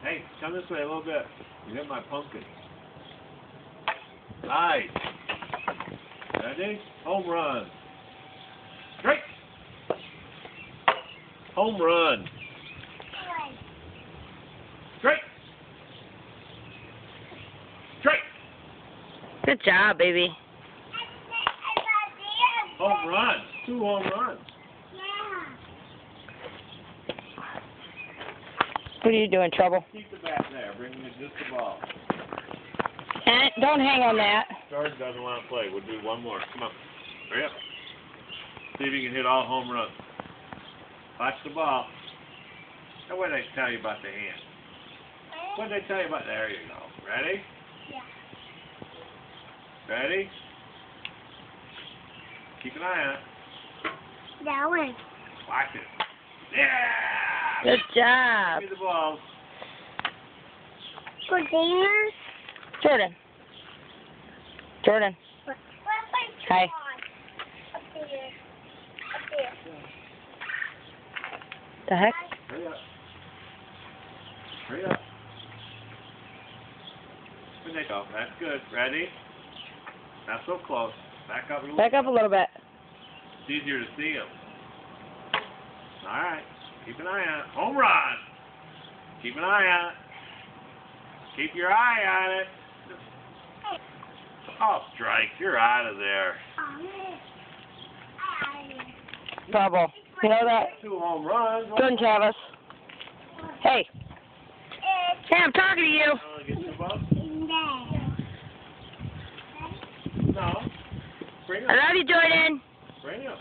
Hey, come this way a little bit. You hit my pumpkin. Nice. Ready? Home run. Strike. Home run. Strike. Strike. Good job, baby. Home run. 2 home runs. What are you doing, Trouble? Keep the bat there. Bring me just the ball. Don't hang on that. Jordan doesn't want to play. We'll do one more. Come on. Hurry up. See if you can hit all home runs. Watch the ball. Now, what did I tell you about the hand? What did I tell you about? There you go. Ready? Yeah. Ready? Keep an eye on it. That one. Watch it. Yeah! Good job. Give me the ball. For dinner? Jordan. Jordan. Hi. Up there. Up there. The heck? Hurry up. Hurry up. There you go. That's good. Ready? Not so close. Back up a little. Back up a little bit. It's easier to see him. All right. Keep an eye on it. Home run. Keep an eye on it. Keep your eye on it. Oh, strike. You're out of there. Trouble. You know that? 2 home runs. Good, Travis. Hey. Hey, I'm talking to you. Get the ball? No. Bring I him. love you, Jordan. Bring him.